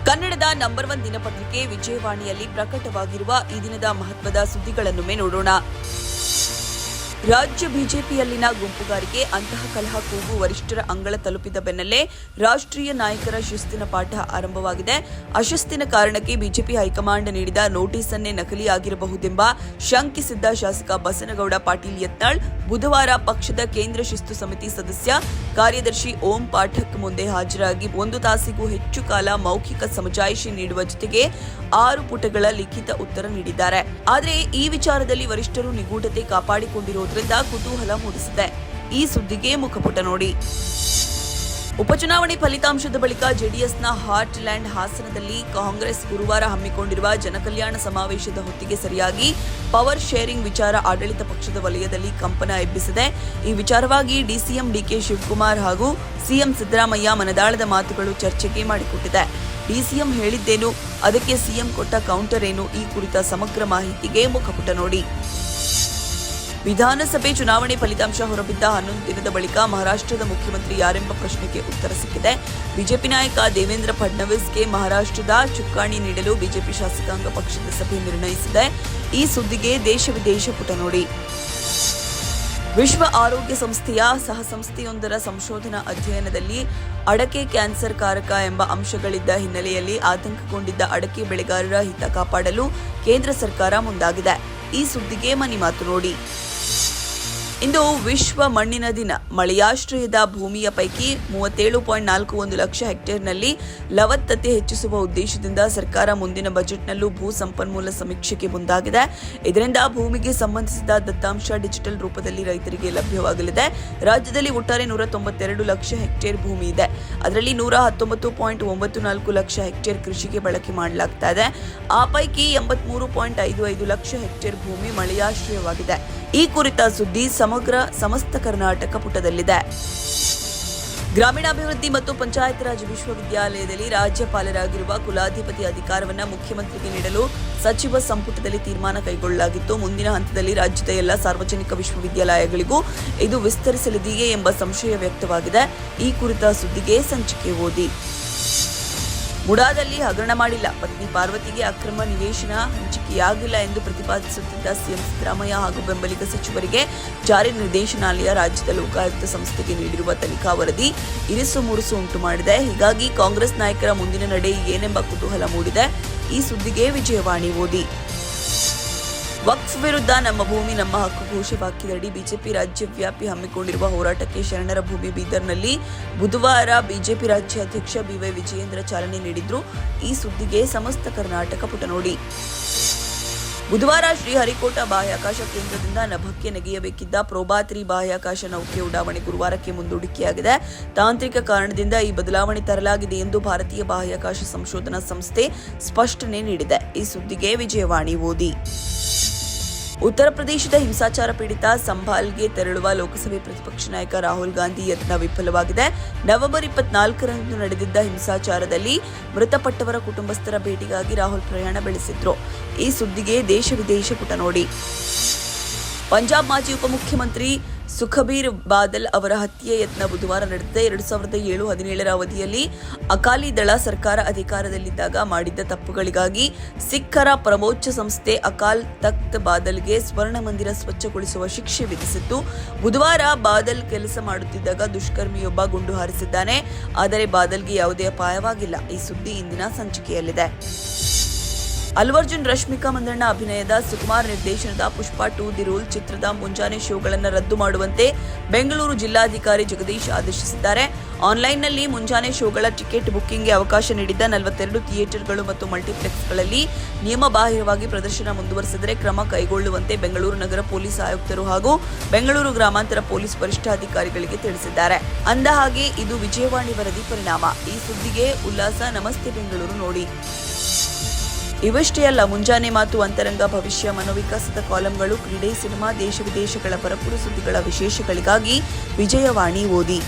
ಕನ್ನಡದ ನಂಬರ್ 1 ದಿನಪತ್ರಿಕೆ ವಿಜಯವಾಣಿಯಲ್ಲಿ ಪ್ರಕಟವಾಗಿರುವ ಈ ದಿನದ ಮಹತ್ವದ ಸುದ್ದಿಗಳನ್ನೊಮ್ಮೆ ನೋಡೋಣ. ರಾಜ್ಯ ಬಿಜೆಪಿಯಲ್ಲಿನ ಗುಂಪುಗಾರಿಕೆ, ಅಂತಹ ಕಲಹ ಕೂಗು ವರಿಷ್ಠರ ಅಂಗಳ ತಲುಪಿದ ಬೆನ್ನಲ್ಲೇ ರಾಷ್ಟ್ರೀಯ ನಾಯಕರ ಶಿಸ್ತಿನ ಪಾಠ ಆರಂಭವಾಗಿದೆ. ಅಶಿಸ್ತಿನ ಕಾರಣಕ್ಕೆ ಬಿಜೆಪಿ ಹೈಕಮಾಂಡ್ ನೀಡಿದ ನೋಟಿಸ್ ಅನ್ನೇ ನಕಲಿಯಾಗಿರಬಹುದೆಂಬ ಶಂಕಿಸಿದ್ದ ಶಾಸಕ ಬಸನಗೌಡ ಪಾಟೀಲ್ ಯತ್ನಾಳ್ ಬುಧವಾರ ಪಕ್ಷದ ಕೇಂದ್ರ ಶಿಸ್ತು ಸಮಿತಿ ಸದಸ್ಯ ಕಾರ್ಯದರ್ಶಿ ಓಂ ಪಾಠಕ್ ಮುಂದೆ ಹಾಜರಾಗಿ 1 ತಾಸಿಗೂ ಹೆಚ್ಚು ಕಾಲ ಮೌಖಿಕ ಸಮಜಾಯಿಷಿ ನೀಡುವ ಜೊತೆಗೆ 6 ಪುಟಗಳ ಲಿಖಿತ ಉತ್ತರ ನೀಡಿದ್ದಾರೆ. ಆದರೆ ಈ ವಿಚಾರದಲ್ಲಿ ವರಿಷ್ಠರು ನಿಗೂಢತೆ ಕಾಪಾಡಿಕೊಂಡಿರುವುದರಿಂದ ಕುತೂಹಲ ಮೂಡಿಸಿದೆ. ಈ ಸುದ್ದಿಗೆ ಮುಖಪುಟ ನೋಡಿ. ಉಪಚುನಾವಣೆ ಫಲಿತಾಂಶದ ಬಳಿಕ ಜೆಡಿಎಸ್ನ ಹಾರ್ಟ್ ಲ್ಯಾಂಡ್ ಹಾಸನದಲ್ಲಿ ಕಾಂಗ್ರೆಸ್ ಗುರುವಾರ ಹಮ್ಮಿಕೊಂಡಿರುವ ಜನಕಲ್ಯಾಣ ಸಮಾವೇಶದ ಹೊತ್ತಿಗೆ ಸರಿಯಾಗಿ ಪವರ್ ಶೇರಿಂಗ್ ವಿಚಾರ ಆಡಳಿತ ಪಕ್ಷದ ವಲಯದಲ್ಲಿ ಕಂಪನ ಎಬ್ಬಿಸಿದೆ. ಈ ವಿಚಾರವಾಗಿ ಡಿಸಿಎಂ ಡಿಕೆ ಶಿವಕುಮಾರ್ ಹಾಗೂ ಸಿಎಂ ಸಿದ್ದರಾಮಯ್ಯ ಮನದಾಳದ ಮಾತುಗಳು ಚರ್ಚೆಗೆ ಮಾಡಿಕೊಟ್ಟಿದೆ. ಡಿಸಿಎಂ ಹೇಳಿದ್ದೇನು, ಅದಕ್ಕೆ ಸಿಎಂ ಕೊಟ್ಟ ಕೌಂಟರ್ ಏನು? ಈ ಕುರಿತ ಸಮಗ್ರ ಮಾಹಿತಿಗೆ ಮುಖಪುಟ ನೋಡಿ. ವಿಧಾನಸಭೆ ಚುನಾವಣೆ ಫಲಿತಾಂಶ ಹೊರಬಿದ್ದ 11 ದಿನದ ಬಳಿಕ ಮಹಾರಾಷ್ಟ್ರದ ಮುಖ್ಯಮಂತ್ರಿ ಯಾರೆಂಬ ಪ್ರಶ್ನೆಗೆ ಉತ್ತರ ಸಿಕ್ಕಿದೆ. ಬಿಜೆಪಿ ನಾಯಕ ದೇವೇಂದ್ರ ಫಡ್ನವೀಸ್ಗೆ ಮಹಾರಾಷ್ಟ್ರದ ಚುಕ್ಕಾಣಿ ನೀಡಲು ಬಿಜೆಪಿ ಶಾಸಕಾಂಗ ಪಕ್ಷದ ಸಭೆ ನಿರ್ಣಯಿಸಿದೆ. ಈ ಸುದ್ದಿಗೆ ದೇಶ ವಿದೇಶ ಪುಟ ನೋಡಿ. ವಿಶ್ವ ಆರೋಗ್ಯ ಸಂಸ್ಥೆಯ ಸಹಸಂಸ್ಥೆಯೊಂದರ ಸಂಶೋಧನಾ ಅಧ್ಯಯನದಲ್ಲಿ ಅಡಕೆ ಕ್ಯಾನ್ಸರ್ ಕಾರಕ ಎಂಬ ಅಂಶಗಳಿದ್ದ ಹಿನ್ನೆಲೆಯಲ್ಲಿ ಆತಂಕಗೊಂಡಿದ್ದ ಅಡಕೆ ಬೆಳೆಗಾರರ ಹಿತ ಕಾಪಾಡಲು ಕೇಂದ್ರ ಸರ್ಕಾರ ಮುಂದಾಗಿದೆ. ಈ ಸುದ್ದಿಗೆ ಮನಿ ಮಾತು ನೋಡಿ. ಇಂದು ವಿಶ್ವ ಮಣ್ಣಿನ ದಿನ. ಮಳೆಯಾಶ್ರಯದ ಭೂಮಿಯ ಪೈಕಿ 37.41 ಲಕ್ಷ ಹೆಕ್ಟೇರ್ನಲ್ಲಿ ಲವತ್ತತೆ ಹೆಚ್ಚಿಸುವ ಉದ್ದೇಶದಿಂದ ಸರ್ಕಾರ ಮುಂದಿನ ಬಜೆಟ್ನಲ್ಲೂ ಭೂ ಸಂಪನ್ಮೂಲ ಸಮೀಕ್ಷೆಗೆ ಮುಂದಾಗಿದೆ. ಇದರಿಂದ ಭೂಮಿಗೆ ಸಂಬಂಧಿಸಿದ ದತ್ತಾಂಶ ಡಿಜಿಟಲ್ ರೂಪದಲ್ಲಿ ರೈತರಿಗೆ ಲಭ್ಯವಾಗಲಿದೆ. ರಾಜ್ಯದಲ್ಲಿ ಒಟ್ಟಾರೆ 192 ಲಕ್ಷ ಹೆಕ್ಟೇರ್ ಭೂಮಿ ಇದೆ. ಅದರಲ್ಲಿ 119.94 ಲಕ್ಷ ಹೆಕ್ಟೇರ್ ಕೃಷಿಗೆ ಬಳಕೆ ಮಾಡಲಾಗ್ತಾ ಇದೆ. ಆ ಪೈಕಿ 83.55 ಲಕ್ಷ ಹೆಕ್ಟೇರ್ ಭೂಮಿ ಮಳೆಯಾಶ್ರಯವಾಗಿದೆ. ಈ ಕುರಿತ ಸುದ್ದಿ ಸಮಸ್ತ ಕರ್ನಾಟಕ ಪುಟದಲ್ಲಿದೆ. ಗ್ರಾಮೀಣಾಭಿವೃದ್ಧಿ ಮತ್ತು ಪಂಚಾಯತ್ ರಾಜ್ ವಿಶ್ವವಿದ್ಯಾಲಯದಲ್ಲಿ ರಾಜ್ಯಪಾಲರಾಗಿರುವ ಕುಲಾಧಿಪತಿ ಅಧಿಕಾರವನ್ನು ಮುಖ್ಯಮಂತ್ರಿಗೆ ನೀಡಲು ಸಚಿವ ಸಂಪುಟದಲ್ಲಿ ತೀರ್ಮಾನ ಕೈಗೊಳ್ಳಲಾಗಿತ್ತು. ಮುಂದಿನ ಹಂತದಲ್ಲಿ ರಾಜ್ಯದ ಎಲ್ಲ ಸಾರ್ವಜನಿಕ ವಿಶ್ವವಿದ್ಯಾಲಯಗಳಿಗೂ ಇದು ವಿಸ್ತರಿಸಲಿದೆಯೇ ಎಂಬ ಸಂಶಯ ವ್ಯಕ್ತವಾಗಿದೆ. ಈ ಕುರಿತ ಸುದ್ದಿಗೆ ಸಂಚಿಕೆ ಓದಿ. ಮುಡಾದಲ್ಲಿ ಹಗರಣ ಮಾಡಿಲ್ಲ, ಪತ್ನಿ ಪಾರ್ವತಿಗೆ ಅಕ್ರಮ ನಿವೇಶನ ಹಂಚಿಕೆಯಾಗಿಲ್ಲ ಎಂದು ಪ್ರತಿಪಾದಿಸುತ್ತಿದ್ದ ಸಿಎಂ ಸಿದ್ದರಾಮಯ್ಯ ಹಾಗೂ ಬೆಂಬಲಿಗ ಸಚಿವರಿಗೆ ಜಾರಿ ನಿರ್ದೇಶನಾಲಯ ರಾಜ್ಯದ ಲೋಕಾಯುಕ್ತ ಸಂಸ್ಥೆಗೆ ನೀಡಿರುವ ತನಿಖಾ ವರದಿ ಇರಿಸು ಮುರುಸು ಉಂಟು ಮಾಡಿದೆ. ಹೀಗಾಗಿ ಕಾಂಗ್ರೆಸ್ ನಾಯಕರ ಮುಂದಿನ ನಡೆ ಏನೆಂಬ ಕುತೂಹಲ ಮೂಡಿದೆ. ಈ ಸುದ್ದಿಗೆ ವಿಜಯವಾಣಿ ಓದಿ. ವಕ್ಫ್ ವಿರುದ್ಧ ನಮ್ಮ ಭೂಮಿ ನಮ್ಮ ಹಕ್ಕು ಘೋಷವಾಕ್ಯದಡಿ ಬಿಜೆಪಿ ರಾಜ್ಯವ್ಯಾಪಿ ಹಮ್ಮಿಕೊಂಡಿರುವ ಹೋರಾಟಕ್ಕೆ ಶರಣರ ಭೂಮಿ ಬೀದರ್ನಲ್ಲಿ ಬುಧವಾರ ಬಿಜೆಪಿ ರಾಜ್ಯಾಧ್ಯಕ್ಷ ಬಿವೈ ವಿಜಯೇಂದ್ರ ಚಾಲನೆ ನೀಡಿದ್ರು. ಈ ಸುದ್ದಿಗೆ ಸಮಸ್ತ ಕರ್ನಾಟಕ ಪುಟ ನೋಡಿ. ಬುಧವಾರ ಶ್ರೀಹರಿಕೋಟಾ ಬಾಹ್ಯಾಕಾಶ ಕೇಂದ್ರದಿಂದ ನಭಕ್ಕೆ ನೆಗೆಯಬೇಕಿದ್ದ ಪ್ರೋಬಾ-3 ಬಾಹ್ಯಾಕಾಶ ನೌಕೆ ಉಡಾವಣೆ ಗುರುವಾರಕ್ಕೆ ಮುಂದೂಡಿಕೆಯಾಗಿದೆ. ತಾಂತ್ರಿಕ ಕಾರಣದಿಂದ ಈ ಬದಲಾವಣೆ ತರಲಾಗಿದೆ ಎಂದು ಭಾರತೀಯ ಬಾಹ್ಯಾಕಾಶ ಸಂಶೋಧನಾ ಸಂಸ್ಥೆ ಸ್ಪಷ್ಟನೆ ನೀಡಿದೆ. ಈ ಸುದ್ದಿಗೆ ವಿಜಯವಾಣಿ ಓದಿ. ಉತ್ತರ ಪ್ರದೇಶದ ಹಿಂಸಾಚಾರ ಪೀಡಿತ ಸಂಭಾಲ್ಗೆ ತೆರಳುವ ಲೋಕಸಭೆ ಪ್ರತಿಪಕ್ಷ ನಾಯಕ ರಾಹುಲ್ ಗಾಂಧಿ ಯತ್ನ ವಿಫಲವಾಗಿದೆ. ನವೆಂಬರ್ 24ರಂದು ನಡೆದಿದ್ದ ಹಿಂಸಾಚಾರದಲ್ಲಿ ಮೃತಪಟ್ಟವರ ಕುಟುಂಬಸ್ಥರ ಭೇಟಿಗಾಗಿ ರಾಹುಲ್ ಪ್ರಯಾಣ ಬೆಳೆಸಿದ್ರು. ಈ ಸುದ್ದಿಗೆ ದೇಶ ವಿದೇಶ ಪುಟ ನೋಡಿ. ಪಂಜಾಬ್ ಮಾಜಿ ಉಪಮುಖ್ಯಮಂತ್ರಿ ಸುಖಬೀರ್ ಬಾದಲ್ ಅವರ ಹತ್ಯೆ ಯತ್ನ ಬುಧವಾರ ನಡೆದಿದೆ. 2007-17ರ ಅವಧಿಯಲ್ಲಿ ಅಕಾಲಿ ದಳ ಸರ್ಕಾರ ಅಧಿಕಾರದಲ್ಲಿದ್ದಾಗ ಮಾಡಿದ್ದ ತಪ್ಪುಗಳಿಗಾಗಿ ಸಿಖ್ಖರ ಪರಮೋಚ್ಚ ಸಂಸ್ಥೆ ಅಕಾಲ್ ತಖ್ತ್ ಬಾದಲ್ಗೆ ಸ್ವರ್ಣ ಮಂದಿರ ಸ್ವಚ್ಛಗೊಳಿಸುವ ಶಿಕ್ಷೆ ವಿಧಿಸಿತ್ತು. ಬುಧವಾರ ಬಾದಲ್ ಕೆಲಸ ಮಾಡುತ್ತಿದ್ದಾಗ ದುಷ್ಕರ್ಮಿಯೊಬ್ಬ ಗುಂಡು ಹಾರಿಸಿದ್ದಾನೆ. ಆದರೆ ಬಾದಲ್ಗೆ ಯಾವುದೇ ಅಪಾಯವಾಗಿಲ್ಲ. ಈ ಸುದ್ದಿ ಇಂದಿನ ಸಂಚಿಕೆಯಲ್ಲಿದೆ. ಅಲ್ಲು ಅರ್ಜುನ್ ರಶ್ಮಿಕಾ ಮಂದಣ್ಣ ಅಭಿನಯದ ಸುಕುಮಾರ್ ನಿರ್ದೇಶನದ ಪುಷ್ಪಾ 2 ದಿ ರೂಲ್ ಚಿತ್ರದ ಮುಂಜಾನೆ ಶೋಗಳನ್ನು ರದ್ದು ಮಾಡುವಂತೆ ಬೆಂಗಳೂರು ಜಿಲ್ಲಾಧಿಕಾರಿ ಜಗದೀಶ್ ಆದೇಶಿಸಿದ್ದಾರೆ. ಆನ್ಲೈನ್ನಲ್ಲಿ ಮುಂಜಾನೆ ಶೋಗಳ ಟಿಕೆಟ್ ಬುಕ್ಕಿಂಗ್ಗೆ ಅವಕಾಶ ನೀಡಿದ್ದ 42 ಥಿಯೇಟರ್ಗಳು ಮತ್ತು ಮಲ್ಟಿಪ್ಲೆಕ್ಸ್ಗಳಲ್ಲಿ ನಿಯಮಬಾಹಿರವಾಗಿ ಪ್ರದರ್ಶನ ಮುಂದುವರೆಸಿದರೆ ಕ್ರಮ ಕೈಗೊಳ್ಳುವಂತೆ ಬೆಂಗಳೂರು ನಗರ ಪೊಲೀಸ್ ಆಯುಕ್ತರು ಹಾಗೂ ಬೆಂಗಳೂರು ಗ್ರಾಮಾಂತರ ಪೊಲೀಸ್ ವರಿಷ್ಠಾಧಿಕಾರಿಗಳಿಗೆ ತಿಳಿಸಿದ್ದಾರೆ. ಅಂದಹಾಗೆ ಇದು ವಿಜಯವಾಣಿ ವರದಿ ಪರಿಣಾಮ. ಈ ಸುದ್ದಿಗೆ ಉಲ್ಲಾಸ ನಮಸ್ತೆ ಬೆಂಗಳೂರು ನೋಡಿ. ಇವಷ್ಟೇ ಅಲ್ಲ, ಮುಂಜಾನೆ ಮಾತು, ಅಂತರಂಗ, ಭವಿಷ್ಯ, ಮನೋವಿಕಾಸದ ಕಾಲಂಗಳು, ಕ್ರೀಡೆ, ಸಿನಿಮಾ, ದೇಶ ವಿದೇಶಗಳ ಭರಪೂರ ಸುದ್ದಿಗಳ ವಿಶೇಷಗಳಿಗಾಗಿ ವಿಜಯವಾಣಿ ಓದಿ.